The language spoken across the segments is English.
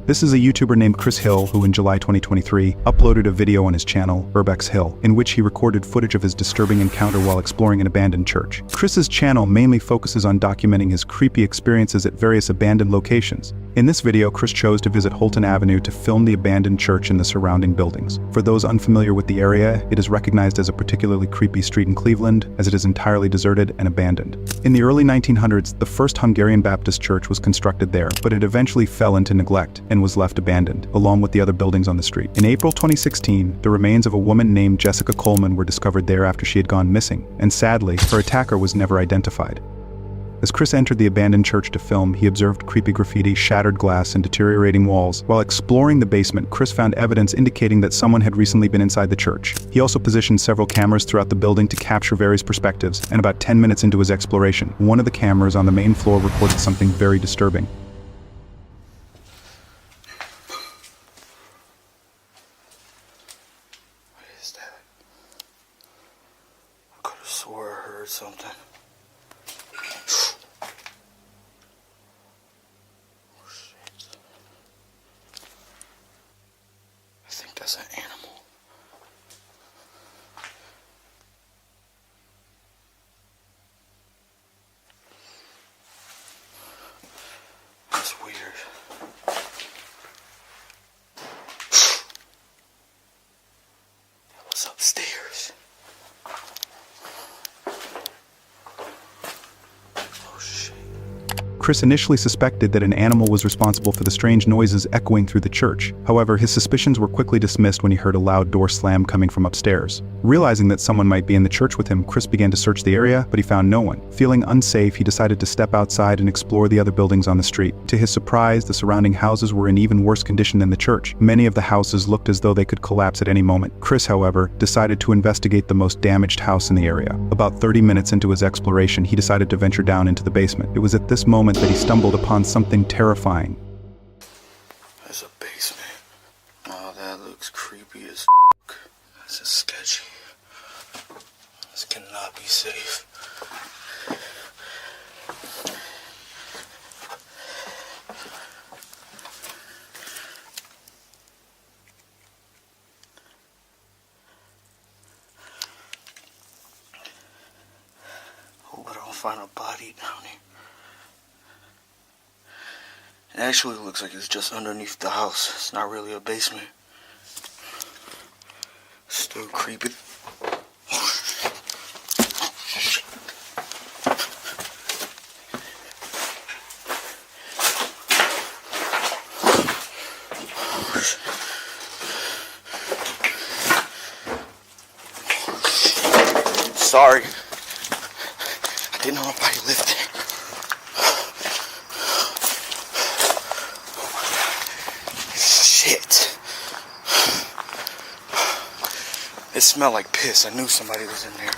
This is a YouTuber named Chris Hill who in July 2023 uploaded a video on his channel, Urbex Hill, in which he recorded footage of his disturbing encounter while exploring an abandoned church. Chris's channel mainly focuses on documenting his creepy experiences at various abandoned locations. In this video, Chris chose to visit Holton Avenue to film the abandoned church and the surrounding buildings. For those unfamiliar with the area, it is recognized as a particularly creepy street in Cleveland, as it is entirely deserted and abandoned. In the early 1900s, the first Hungarian Baptist church was constructed there, but it eventually fell into neglect and was left abandoned, along with the other buildings on the street. In April 2016, the remains of a woman named Jessica Coleman were discovered there after she had gone missing, and sadly, her attacker was never identified. As Chris entered the abandoned church to film, he observed creepy graffiti, shattered glass, and deteriorating walls. While exploring the basement, Chris found evidence indicating that someone had recently been inside the church. He also positioned several cameras throughout the building to capture various perspectives, and about 10 minutes into his exploration, one of the cameras on the main floor recorded something very disturbing. What is that? I could have swore I heard something. That's an animal. That's weird. What's upstairs? Oh shit. Chris initially suspected that an animal was responsible for the strange noises echoing through the church. However, his suspicions were quickly dismissed when he heard a loud door slam coming from upstairs. Realizing that someone might be in the church with him, Chris began to search the area, but he found no one. Feeling unsafe, he decided to step outside and explore the other buildings on the street. To his surprise, the surrounding houses were in even worse condition than the church. Many of the houses looked as though they could collapse at any moment. Chris, however, decided to investigate the most damaged house in the area. About 30 minutes into his exploration, he decided to venture down into the basement. It was at this moment that he stumbled upon something terrifying. There's a basement. Oh, that looks creepy as f***. This is sketchy. This cannot be safe. Hope I don't find a body down here. It actually looks like it's just underneath the house. It's not really a basement. Still creepy. Sorry. I didn't know nobody lived there. Shit. It smelled like piss. I knew somebody was in there.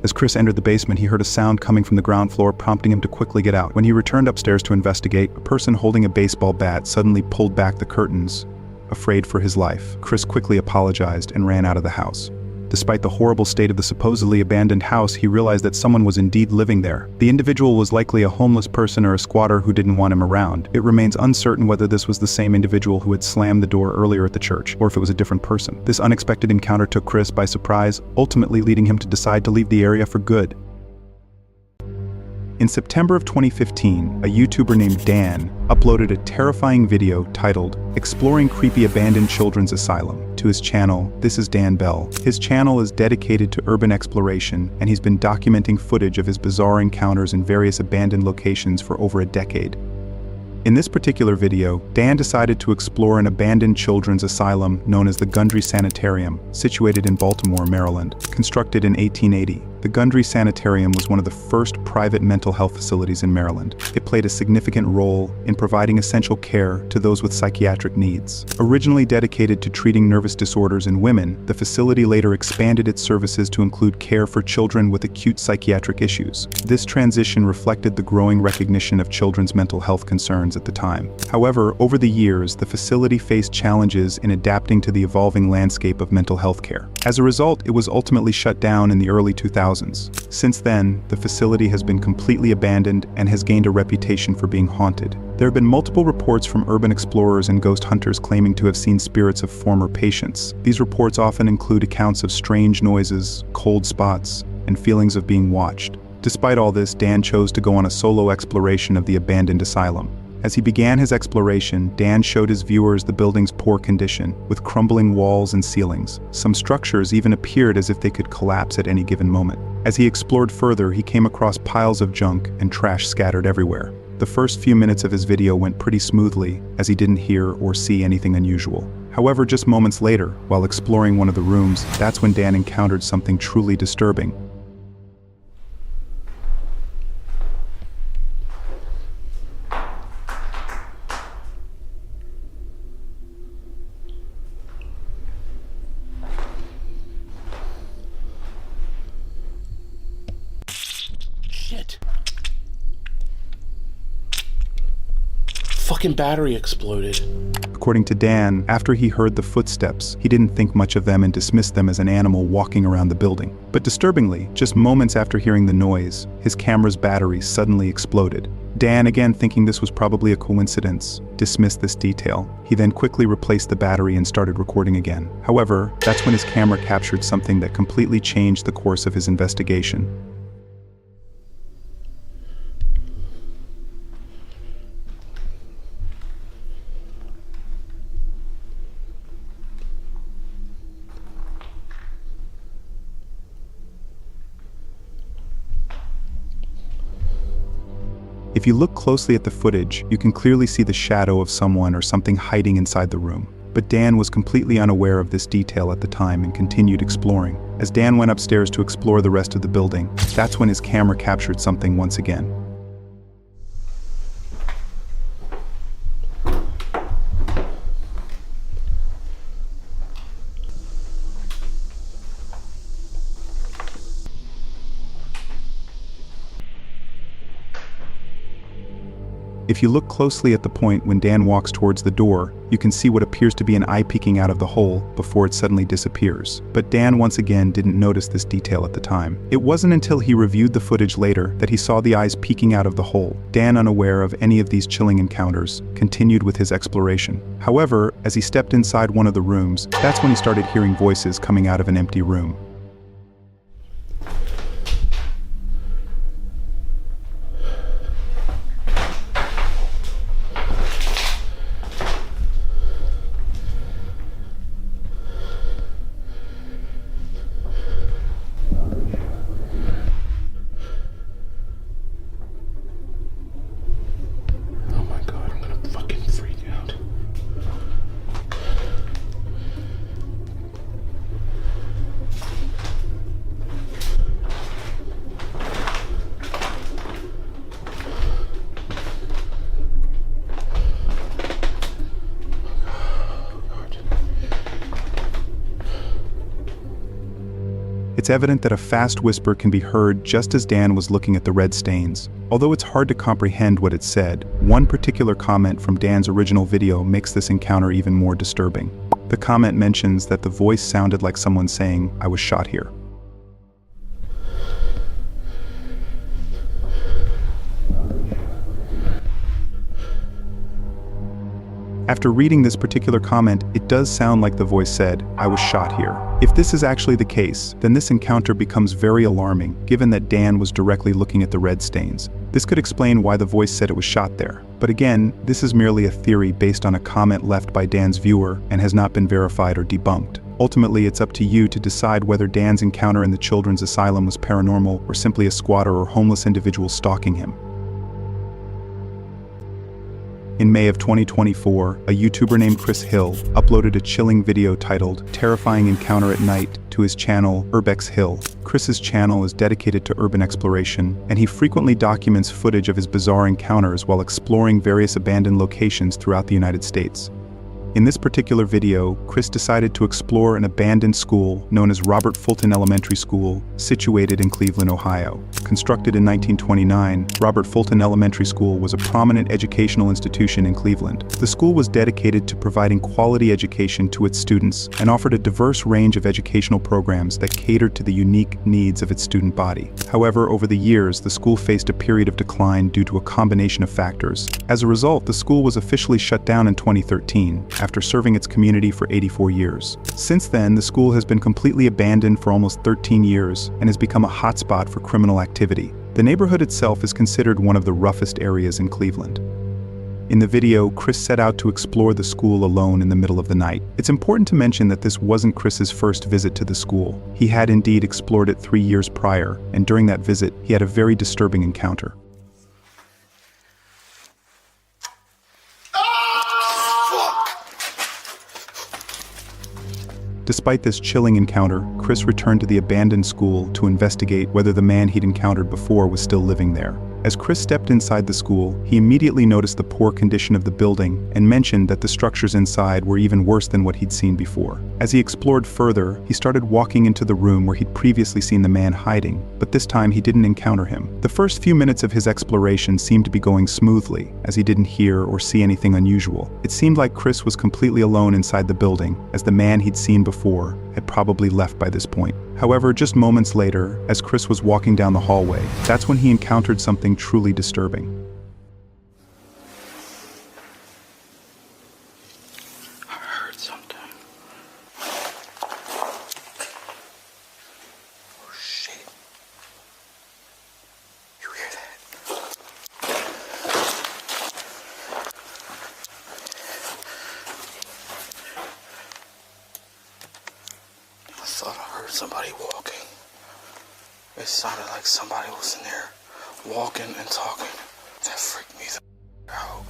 As Chris entered the basement, he heard a sound coming from the ground floor, prompting him to quickly get out. When he returned upstairs to investigate, a person holding a baseball bat suddenly pulled back the curtains, afraid for his life. Chris quickly apologized and ran out of the house. Despite the horrible state of the supposedly abandoned house, he realized that someone was indeed living there. The individual was likely a homeless person or a squatter who didn't want him around. It remains uncertain whether this was the same individual who had slammed the door earlier at the church, or if it was a different person. This unexpected encounter took Chris by surprise, ultimately leading him to decide to leave the area for good. In September of 2015, a YouTuber named Dan uploaded a terrifying video titled Exploring Creepy Abandoned Children's Asylum to his channel, This is Dan Bell. His channel is dedicated to urban exploration, and he's been documenting footage of his bizarre encounters in various abandoned locations for over a decade. In this particular video, Dan decided to explore an abandoned children's asylum known as the Gundry Sanitarium, situated in Baltimore, Maryland. Constructed in 1880, the Gundry Sanitarium was one of the first private mental health facilities in Maryland. It played a significant role in providing essential care to those with psychiatric needs. Originally dedicated to treating nervous disorders in women, the facility later expanded its services to include care for children with acute psychiatric issues. This transition reflected the growing recognition of children's mental health concerns conditions at the time. However, over the years, the facility faced challenges in adapting to the evolving landscape of mental health care. As a result, it was ultimately shut down in the early 2000s. Since then, the facility has been completely abandoned and has gained a reputation for being haunted. There have been multiple reports from urban explorers and ghost hunters claiming to have seen spirits of former patients. These reports often include accounts of strange noises, cold spots, and feelings of being watched. Despite all this, Dan chose to go on a solo exploration of the abandoned asylum. As he began his exploration, Dan showed his viewers the building's poor condition, with crumbling walls and ceilings. Some structures even appeared as if they could collapse at any given moment. As he explored further, he came across piles of junk and trash scattered everywhere. The first few minutes of his video went pretty smoothly, as he didn't hear or see anything unusual. However, just moments later, while exploring one of the rooms, that's when Dan encountered something truly disturbing. Shit. Fucking battery exploded. According to Dan, after he heard the footsteps, he didn't think much of them and dismissed them as an animal walking around the building. But disturbingly, just moments after hearing the noise, his camera's battery suddenly exploded. Dan, again thinking this was probably a coincidence, dismissed this detail. He then quickly replaced the battery and started recording again. However, that's when his camera captured something that completely changed the course of his investigation. If you look closely at the footage, you can clearly see the shadow of someone or something hiding inside the room. But Dan was completely unaware of this detail at the time and continued exploring. As Dan went upstairs to explore the rest of the building, that's when his camera captured something once again. If you look closely at the point when Dan walks towards the door, you can see what appears to be an eye peeking out of the hole before it suddenly disappears. But Dan once again didn't notice this detail at the time. It wasn't until he reviewed the footage later that he saw the eyes peeking out of the hole. Dan, unaware of any of these chilling encounters, continued with his exploration. However, as he stepped inside one of the rooms, that's when he started hearing voices coming out of an empty room. It's evident that a fast whisper can be heard just as Dan was looking at the red stains. Although it's hard to comprehend what it said, one particular comment from Dan's original video makes this encounter even more disturbing. The comment mentions that the voice sounded like someone saying, "I was shot here." After reading this particular comment, it does sound like the voice said, "I was shot here." If this is actually the case, then this encounter becomes very alarming, given that Dan was directly looking at the red stains. This could explain why the voice said it was shot there. But again, this is merely a theory based on a comment left by Dan's viewer and has not been verified or debunked. Ultimately, it's up to you to decide whether Dan's encounter in the children's asylum was paranormal or simply a squatter or homeless individual stalking him. In May of 2024, a YouTuber named Chris Hill uploaded a chilling video titled "Terrifying Encounter at Night" to his channel, Urbex Hill. Chris's channel is dedicated to urban exploration, and he frequently documents footage of his bizarre encounters while exploring various abandoned locations throughout the United States. In this particular video, Chris decided to explore an abandoned school known as Robert Fulton Elementary School, situated in Cleveland, Ohio. Constructed in 1929, Robert Fulton Elementary School was a prominent educational institution in Cleveland. The school was dedicated to providing quality education to its students and offered a diverse range of educational programs that catered to the unique needs of its student body. However, over the years, the school faced a period of decline due to a combination of factors. As a result, the school was officially shut down in 2013, after serving its community for 84 years. Since then, the school has been completely abandoned for almost 13 years and has become a hotspot for criminal activity. The neighborhood itself is considered one of the roughest areas in Cleveland. In the video, Chris set out to explore the school alone in the middle of the night. It's important to mention that this wasn't Chris's first visit to the school. He had indeed explored it 3 years prior, and during that visit, he had a very disturbing encounter. Despite this chilling encounter, Chris returned to the abandoned school to investigate whether the man he'd encountered before was still living there. As Chris stepped inside the school, he immediately noticed the poor condition of the building and mentioned that the structures inside were even worse than what he'd seen before. As he explored further, he started walking into the room where he'd previously seen the man hiding, but this time he didn't encounter him. The first few minutes of his exploration seemed to be going smoothly, as he didn't hear or see anything unusual. It seemed like Chris was completely alone inside the building, as the man he'd seen before had probably left by this point. However, just moments later, as Chris was walking down the hallway, that's when he encountered something truly disturbing. I heard something. Oh shit. You hear that? I thought I heard somebody walking. It sounded like somebody was in there walking and talking. That freaked me the out.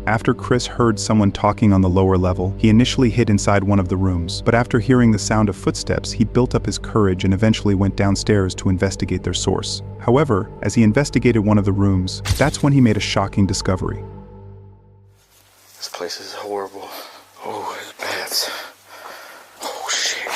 After Chris heard someone talking on the lower level, he initially hid inside one of the rooms, but after hearing the sound of footsteps, he built up his courage and eventually went downstairs to investigate their source. However, as he investigated one of the rooms, that's when he made a shocking discovery. This place is horrible. Oh, it's bad. Oh shit.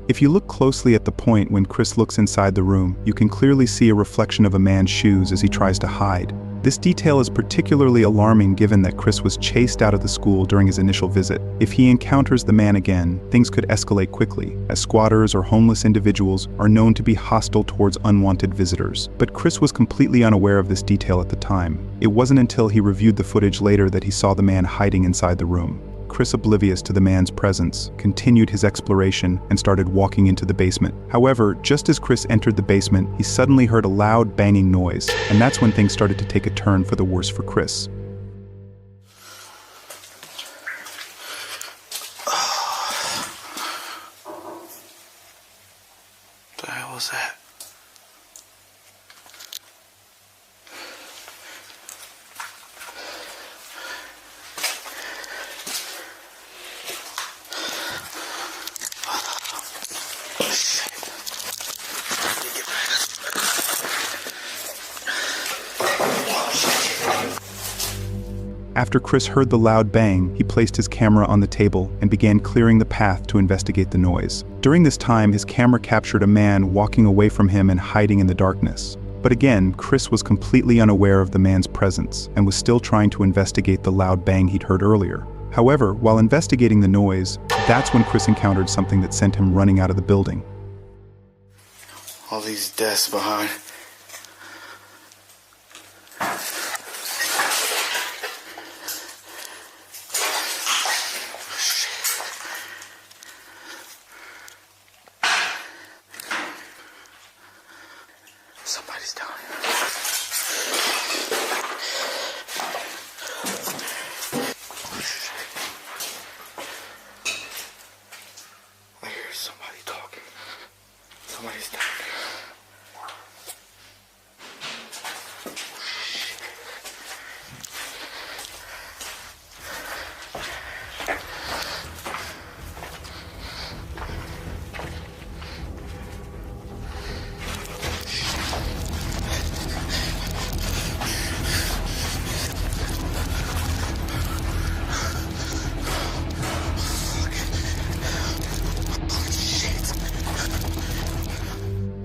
If you look closely at the point when Chris looks inside the room, you can clearly see a reflection of a man's shoes as he tries to hide. This detail is particularly alarming given that Chris was chased out of the school during his initial visit. If he encounters the man again, things could escalate quickly, as squatters or homeless individuals are known to be hostile towards unwanted visitors. But Chris was completely unaware of this detail at the time. It wasn't until he reviewed the footage later that he saw the man hiding inside the room. Chris, oblivious to the man's presence, continued his exploration and started walking into the basement. However, just as Chris entered the basement, he suddenly heard a loud banging noise, and that's when things started to take a turn for the worse for Chris. What the hell was that? After Chris heard the loud bang, he placed his camera on the table and began clearing the path to investigate the noise. During this time, his camera captured a man walking away from him and hiding in the darkness. But again, Chris was completely unaware of the man's presence and was still trying to investigate the loud bang he'd heard earlier. However, while investigating the noise, that's when Chris encountered something that sent him running out of the building. All these desks behind. Somebody's down here. I hear somebody talking. Somebody's down here.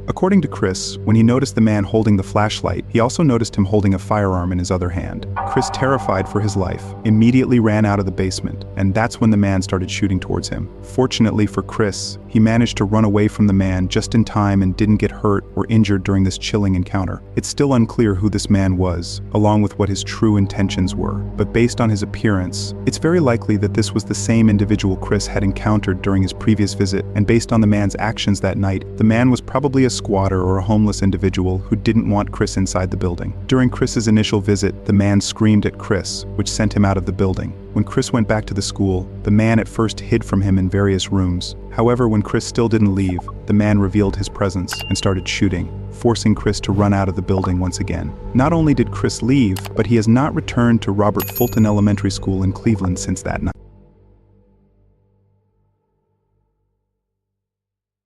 According to Chris, when he noticed the man holding the flashlight, he also noticed him holding a firearm in his other hand. Chris, terrified for his life, immediately ran out of the basement, and that's when the man started shooting towards him. Fortunately for Chris, he managed to run away from the man just in time and didn't get hurt or injured during this chilling encounter. It's still unclear who this man was, along with what his true intentions were, but based on his appearance, it's very likely that this was the same individual Chris had encountered during his previous visit, and based on the man's actions that night, the man was probably a squatter or a homeless individual who didn't want Chris inside the building. During Chris's initial visit, the man screamed at Chris, which sent him out of the building. When Chris went back to the school, the man at first hid from him in various rooms. However, when Chris still didn't leave, the man revealed his presence and started shooting, forcing Chris to run out of the building once again. Not only did Chris leave, but he has not returned to Robert Fulton Elementary School in Cleveland since that night.